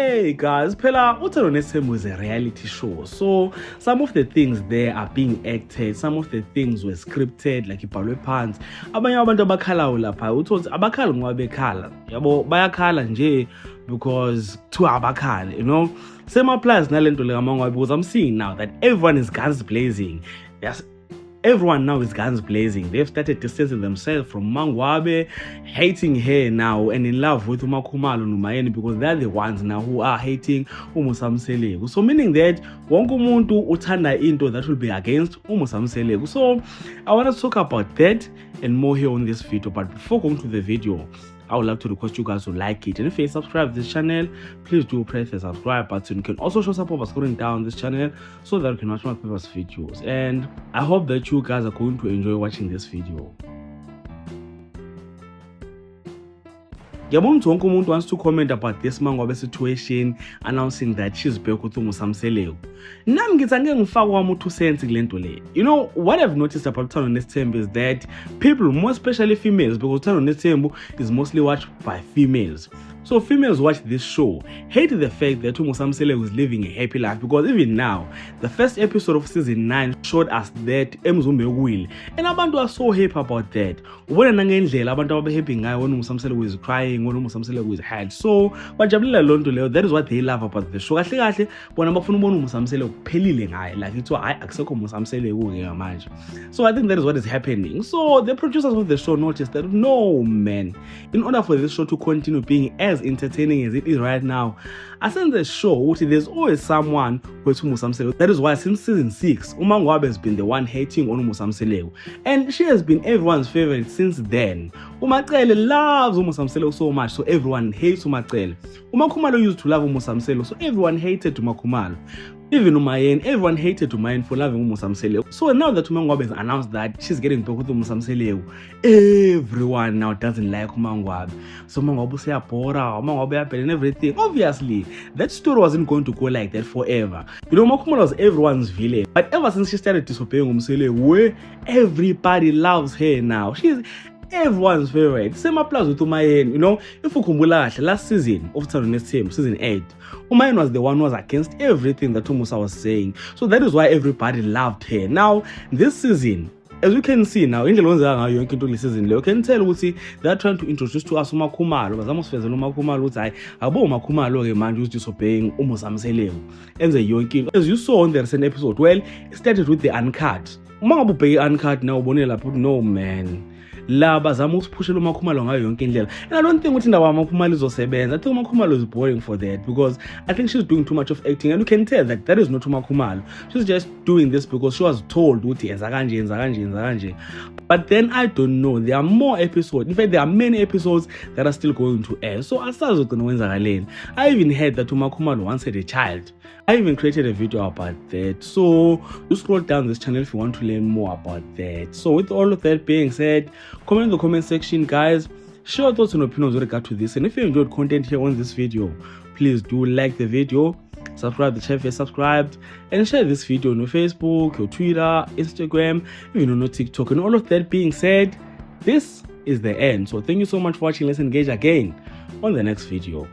Hey guys, phela uThando Nesithembu is a reality show. So some of the things there are being acted, some of the things were scripted like ibhalwe phansi. Abanye abantu abakhalayo lapha uthi abakhali ngoba bekhala. Yabo bayakhala nje because to abakhali, you know. Same applies nalento le ngamanga because I'm seeing now that everyone is guns blazing. Yes. Everyone now is guns blazing. They've started distancing themselves from Mangwabe, hating her now, and in love with Umakhumalo Numayeni because they're the ones now who are hating Umusamselegu. So meaning that wonke umuntu uthanda into that will be against Umusamselegu. So I want to talk about that and more here on this video. But before going to the video, I would like to request you guys to like it, and if you subscribe to this channel, please do press the subscribe button. You can also show support by scrolling down this channel so that you can watch my previous videos, and I hope that you guys are going to enjoy watching this video. Wonke umuntu wants to comment about this Mangwabe situation, announcing that she's back with Umusamselegu. Nami ngithi angeke ngifake wami 2 cents kulento le. You know what I've noticed about Uthando Nesithembu is that people, more especially females, because Uthando Nesithembu is mostly watched by females. So females watch this show, hate the fact that Umusamselegu is living a happy life, because even now, the first episode of season 9 showed us that Emzumbe will, and abantu are so happy about that. Ubona nangendlela abantu ababe happy ngayo when Umusamselegu is crying, when Umusamselegu is sad. So bajabulela lonto leyo. That is what they love about the show. Kahle kahle bona bafuna ubona Umusamselegu kuphelile ngaye, like it's hayi akusekho Umusamselegu ke manje. So I think that is what is happening. So the producers of the show noticed that no man, in order for this show to continue being as entertaining as it is right now, I send the show there's always someone with Umusamselegu. That is why since season 6 Umangwabe has been the one hating on Umusamselegu, and she has been everyone's favorite since then. Umacele loves Umusamselegu so much, so everyone hates Umacele. Umakhumalo used to love Umusamselegu, so everyone hated Umakhumalo. Even Umayeni, everyone hated Umayeni for loving Umusamselegu. So now that Umangwabe has announced that she's getting back with Umusamselegu, everyone now doesn't like Umangwabe. So Umangwabe sayabhora, Umangwabe and everything. Obviously, that story wasn't going to go like that forever. You know, Umakhumalo was everyone's villain. But ever since she started disobeying Umusamselegu, everybody loves her now. She's everyone's favorite. Same applies with Umayeni. You know, if ukhumbula kahle, last season of Uthando Nesithembu, season 8, Umayeni was the one who was against everything that Umusa was saying. So that is why everybody loved her. Now, this season, as we can see now, in the season, you can tell they are trying to introduce to us Umakhumalo. But Umakhumalo man used disobeying Umusamselegu. And the yonke, as you saw on the recent episode, well, it started with the uncut. Umangabu uncut now, no man. La bazama usiphushela uMakhumalo ngayo yonke indlela. And I don't think ukuthi indawo uMakhumalo izosebenza. I think uMakhumalo is boring for that, because I think she's doing too much of acting, and you can tell that that is not uMakhumalo. She's just doing this because she was told ukuthi yenza kanje. But then I don't know, there are more episodes. In fact, there are many episodes that are still going to air. So asazi ukuthi kwenzakaleni. I even heard that uMakhumalo once had a child. I even created a video about that. So you scroll down this channel if you want to learn more about that. So with all of that being said, comment in the comment section, guys. Share your thoughts and opinions with regard to this. And if you enjoyed content here on this video, please do like the video, subscribe to the channel if you're subscribed, and share this video on your Facebook, your Twitter, Instagram, even on your TikTok. And all of that being said, this is the end. So thank you so much for watching. Let's engage again on the next video.